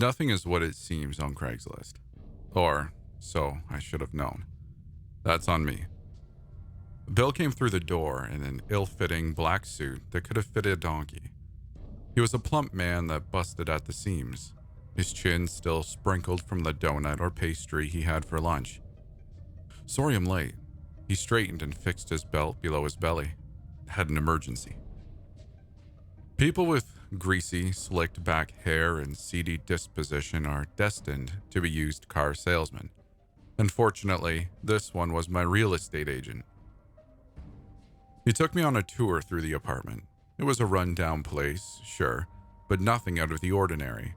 Nothing is what it seems on Craigslist. Or, so I should have known. That's on me. Bill came through the door in an ill-fitting black suit that could have fitted a donkey. He was a plump man that busted at the seams, his chin still sprinkled from the donut or pastry he had for lunch. "Sorry I'm late." He straightened and fixed his belt below his belly. Had an emergency. People with greasy, slicked back hair and seedy disposition are destined to be used car salesmen. Unfortunately, this one was my real estate agent. He took me on a tour through the apartment. It was a run-down place, sure, but nothing out of the ordinary.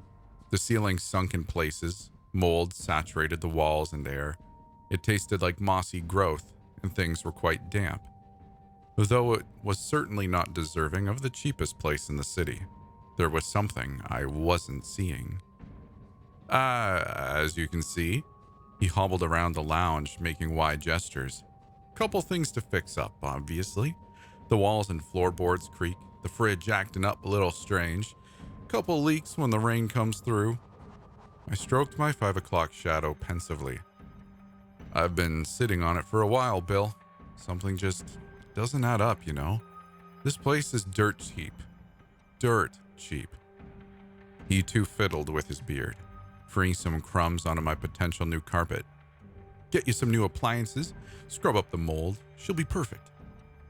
The ceiling sunk in places, mold saturated the walls and air. It tasted like mossy growth, and things were quite damp. Though it was certainly not deserving of the cheapest place in the city, there was something I wasn't seeing. As you can see," he hobbled around the lounge, making wide gestures. "Couple things to fix up, obviously. The walls and floorboards creak, the fridge acting up a little strange, couple leaks when the rain comes through." I stroked my 5 o'clock shadow pensively. "I've been sitting on it for a while, Bill. Something just doesn't add up, you know. This place is dirt cheap. Dirt cheap." He too fiddled with his beard, freeing some crumbs onto my potential new carpet. "Get you some new appliances, scrub up the mold. She'll be perfect."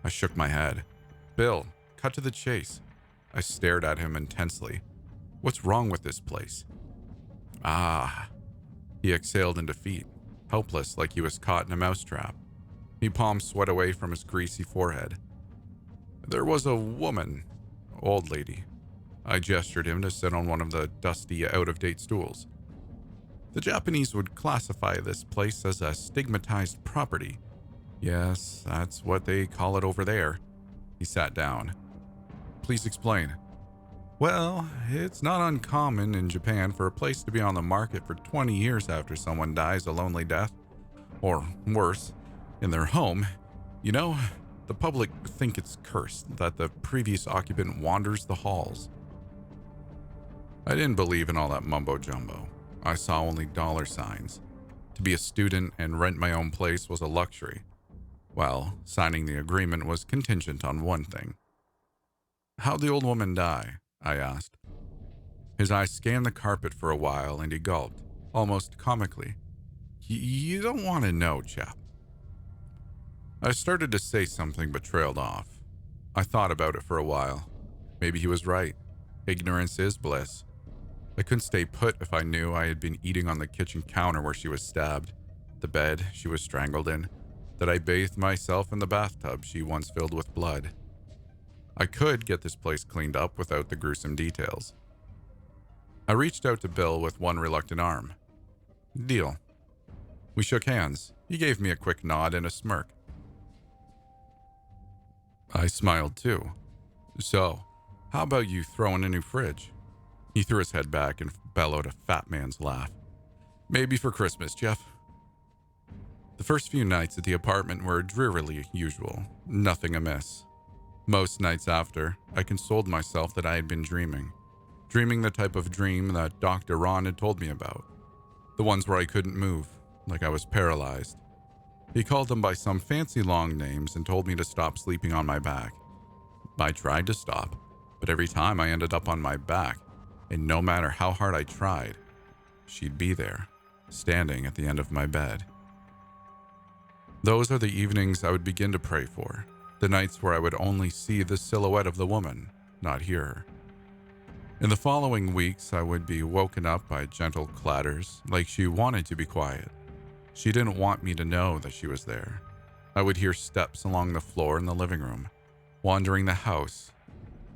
I shook my head. "Bill, cut to the chase." I stared at him intensely. "What's wrong with this place?" "Ah." He exhaled in defeat, helpless like he was caught in a mousetrap. He palmed sweat away from his greasy forehead. "There was a woman, old lady." I gestured him to sit on one of the dusty, out-of-date stools. "The Japanese would classify this place as a stigmatized property." "Yes, that's what they call it over there." He sat down. "Please explain." "Well, it's not uncommon in Japan for a place to be on the market for 20 years after someone dies a lonely death. Or worse, in their home. You know, the public think it's cursed, that the previous occupant wanders the halls." I didn't believe in all that mumbo-jumbo. I saw only dollar signs. To be a student and rent my own place was a luxury. Well, signing the agreement was contingent on one thing. "How'd the old woman die?" I asked. His eyes scanned the carpet for a while and he gulped, almost comically. You don't want to know, chap." I started to say something but trailed off. I thought about it for a while. Maybe he was right. Ignorance is bliss. I couldn't stay put if I knew I had been eating on the kitchen counter where she was stabbed, the bed she was strangled in, that I bathed myself in the bathtub she once filled with blood. I could get this place cleaned up without the gruesome details. I reached out to Bill with one reluctant arm. "Deal." We shook hands. He gave me a quick nod and a smirk. I smiled too. "So, how about you throw in a new fridge?" He threw his head back and bellowed a fat man's laugh. "Maybe for Christmas, Jeff." The first few nights at the apartment were drearily usual, nothing amiss. Most nights after, I consoled myself that I had been dreaming the type of dream that Dr. Ron had told me about. The ones where I couldn't move, like I was paralyzed. He called them by some fancy long names and told me to stop sleeping on my back. I tried to stop, but every time I ended up on my back, and no matter how hard I tried, she'd be there, standing at the end of my bed. Those are the evenings I would begin to pray for, the nights where I would only see the silhouette of the woman, not hear her. In the following weeks, I would be woken up by gentle clatters, like she wanted to be quiet. She didn't want me to know that she was there. I would hear steps along the floor in the living room, wandering the house.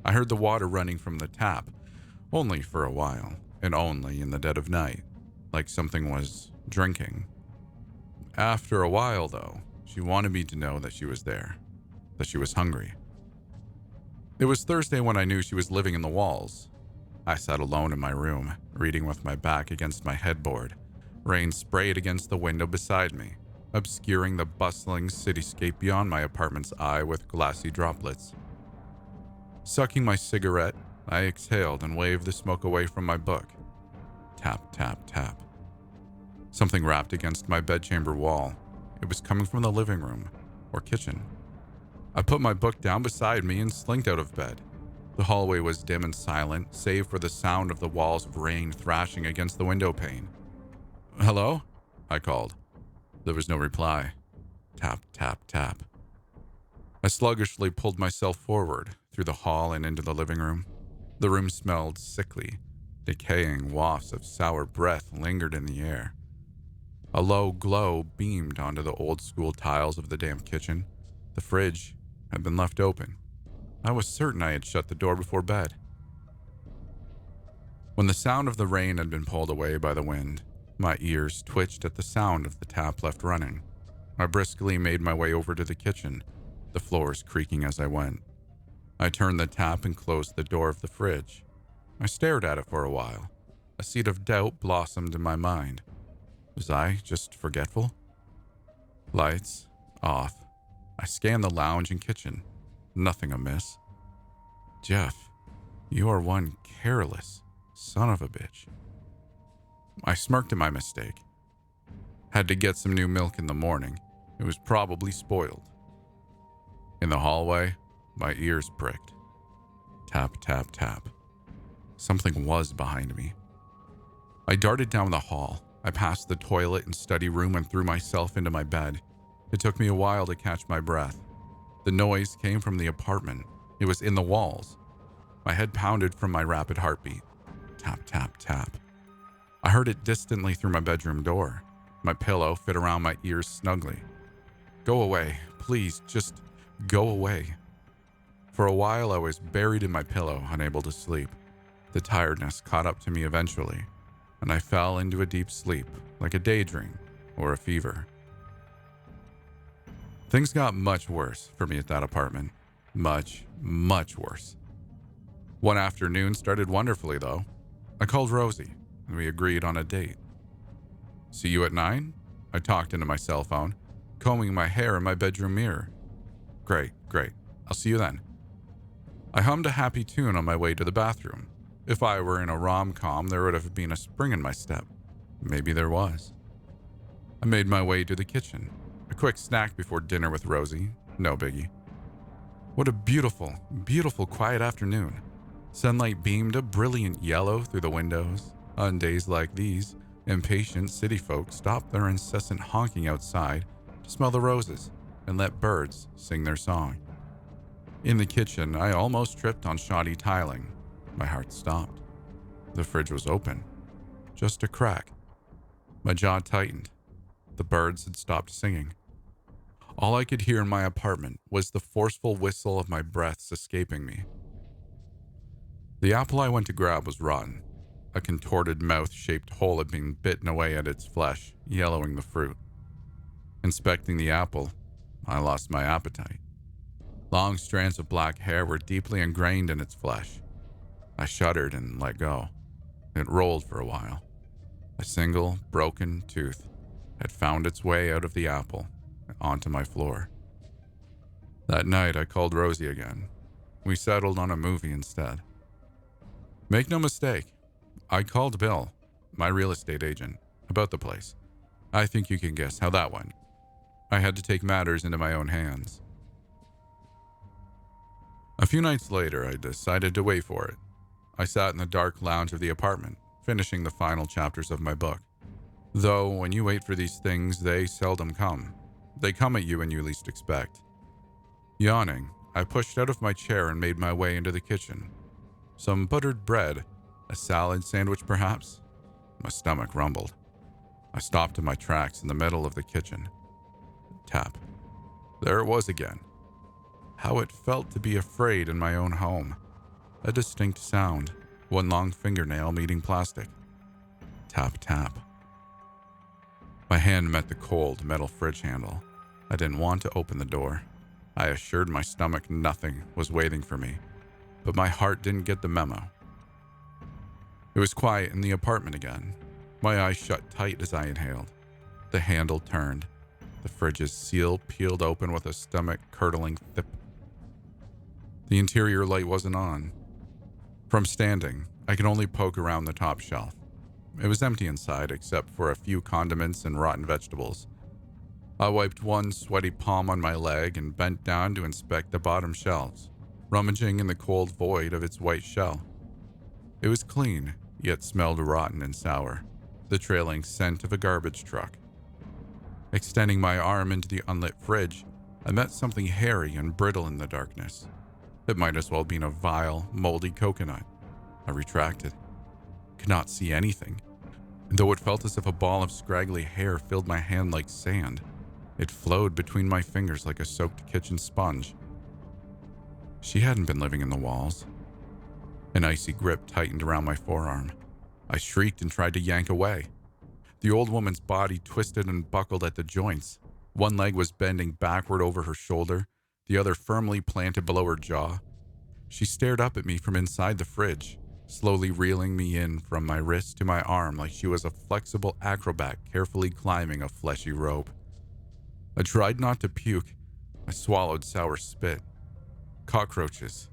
I heard the water running from the tap, only for a while, and only in the dead of night, like something was drinking. After a while, though, she wanted me to know that she was there, that she was hungry. It was Thursday when I knew she was living in the walls. I sat alone in my room, reading with my back against my headboard. Rain sprayed against the window beside me, obscuring the bustling cityscape beyond my apartment's eye with glassy droplets. Sucking my cigarette, I exhaled and waved the smoke away from my book. Tap, tap, tap. Something rapped against my bedchamber wall. It was coming from the living room or kitchen. I put my book down beside me and slinked out of bed. The hallway was dim and silent, save for the sound of the walls of rain thrashing against the window pane. "Hello?" I called. There was no reply. Tap, tap, tap. I sluggishly pulled myself forward, through the hall and into the living room. The room smelled sickly. Decaying wafts of sour breath lingered in the air. A low glow beamed onto the old-school tiles of the damp kitchen. The fridge had been left open. I was certain I had shut the door before bed. When the sound of the rain had been pulled away by the wind, my ears twitched at the sound of the tap left running. I briskly made my way over to the kitchen, the floors creaking as I went. I turned the tap and closed the door of the fridge. I stared at it for a while. A seed of doubt blossomed in my mind. Was I just forgetful? Lights off. I scanned the lounge and kitchen. Nothing amiss. Jeff, you are one careless son of a bitch. I smirked at my mistake. Had to get some new milk in the morning. It was probably spoiled. In the hallway, my ears pricked. Tap, tap, tap. Something was behind me. I darted down the hall. I passed the toilet and study room and threw myself into my bed. It took me a while to catch my breath. The noise came from the apartment. It was in the walls. My head pounded from my rapid heartbeat. Tap, tap, tap. I heard it distantly through my bedroom door. My pillow fit around my ears snugly. Go away, please, just go away. For a while, I was buried in my pillow, unable to sleep. The tiredness caught up to me eventually, and I fell into a deep sleep, like a daydream or a fever. Things got much worse for me at that apartment. Much, much worse. One afternoon started wonderfully, though. I called Rosie, and we agreed on a date. See you at 9? I talked into my cell phone, combing my hair in my bedroom mirror. Great, great. I'll see you then. I hummed a happy tune on my way to the bathroom. If I were in a rom-com, there would have been a spring in my step. Maybe there was. I made my way to the kitchen. A quick snack before dinner with Rosie. No biggie. What a beautiful, beautiful quiet afternoon. Sunlight beamed a brilliant yellow through the windows. On days like these, impatient city folk stop their incessant honking outside to smell the roses and let birds sing their song. In the kitchen, I almost tripped on shoddy tiling. My heart stopped. The fridge was open. Just a crack. My jaw tightened. The birds had stopped singing. All I could hear in my apartment was the forceful whistle of my breaths escaping me. The apple I went to grab was rotten. A contorted mouth-shaped hole had been bitten away at its flesh, yellowing the fruit. Inspecting the apple, I lost my appetite. Long strands of black hair were deeply ingrained in its flesh. I shuddered and let go. It rolled for a while. A single, broken tooth had found its way out of the apple onto my floor. That night, I called Rosie again. We settled on a movie instead. Make no mistake, I called Bill, my real estate agent, about the place. I think you can guess how that went. I had to take matters into my own hands. A few nights later, I decided to wait for it. I sat in the dark lounge of the apartment, finishing the final chapters of my book. Though, when you wait for these things, they seldom come. They come at you when you least expect. Yawning, I pushed out of my chair and made my way into the kitchen. Some buttered bread, a salad sandwich perhaps? My stomach rumbled. I stopped in my tracks in the middle of the kitchen. Tap. There it was again. How it felt to be afraid in my own home. A distinct sound, one long fingernail meeting plastic. Tap, tap. My hand met the cold metal fridge handle. I didn't want to open the door. I assured my stomach nothing was waiting for me, but my heart didn't get the memo. It was quiet in the apartment again. My eyes shut tight as I inhaled. The handle turned. The fridge's seal peeled open with a stomach-curdling thip. The interior light wasn't on. From standing, I could only poke around the top shelf. It was empty inside except for a few condiments and rotten vegetables. I wiped one sweaty palm on my leg and bent down to inspect the bottom shelves, rummaging in the cold void of its white shell. It was clean, yet smelled rotten and sour, the trailing scent of a garbage truck. Extending my arm into the unlit fridge, I met something hairy and brittle in the darkness. It might as well have been a vile, moldy coconut. I retracted. Could not see anything, though it felt as if a ball of scraggly hair filled my hand like sand. It flowed between my fingers like a soaked kitchen sponge. She hadn't been living in the walls. An icy grip tightened around my forearm. I shrieked and tried to yank away. The old woman's body twisted and buckled at the joints. One leg was bending backward over her shoulder, the other firmly planted below her jaw. She stared up at me from inside the fridge, slowly reeling me in from my wrist to my arm like she was a flexible acrobat carefully climbing a fleshy rope. I tried not to puke. I swallowed sour spit. Cockroaches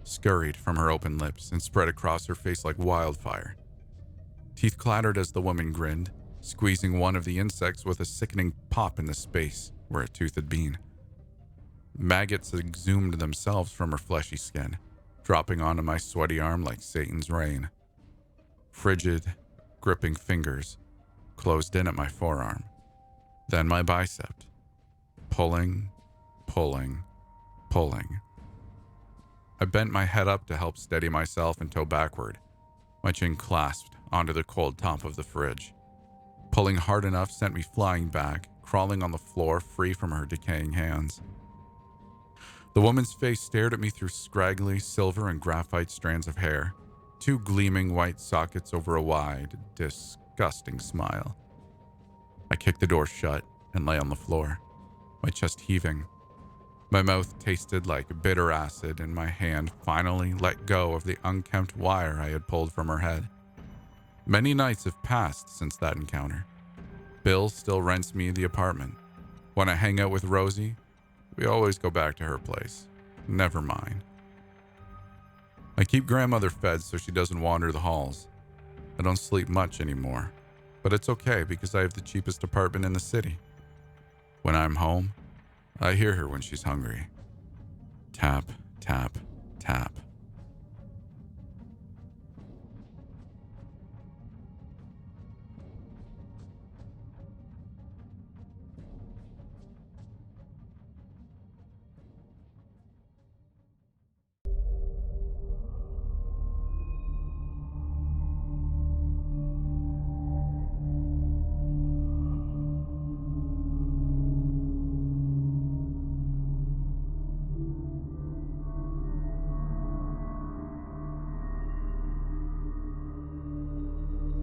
scurried from her open lips and spread across her face like wildfire. Teeth clattered as the woman grinned, squeezing one of the insects with a sickening pop in the space where a tooth had been. Maggots exhumed themselves from her fleshy skin, dropping onto my sweaty arm like Satan's rain. Frigid, gripping fingers closed in at my forearm, then my bicep. Pulling, pulling, pulling. I bent my head up to help steady myself and toe backward, my chin clasped onto the cold top of the fridge. Pulling hard enough sent me flying back, crawling on the floor free from her decaying hands. The woman's face stared at me through scraggly silver and graphite strands of hair, two gleaming white sockets over a wide, disgusting smile. I kicked the door shut and lay on the floor, my chest heaving. My mouth tasted like bitter acid, and my hand finally let go of the unkempt wire I had pulled from her head. Many nights have passed since that encounter. Bill still rents me the apartment. When I hang out with Rosie, we always go back to her place. Never mine. I keep grandmother fed so she doesn't wander the halls. I don't sleep much anymore, but it's okay because I have the cheapest apartment in the city. When I'm home, I hear her when she's hungry. Tap, tap, tap.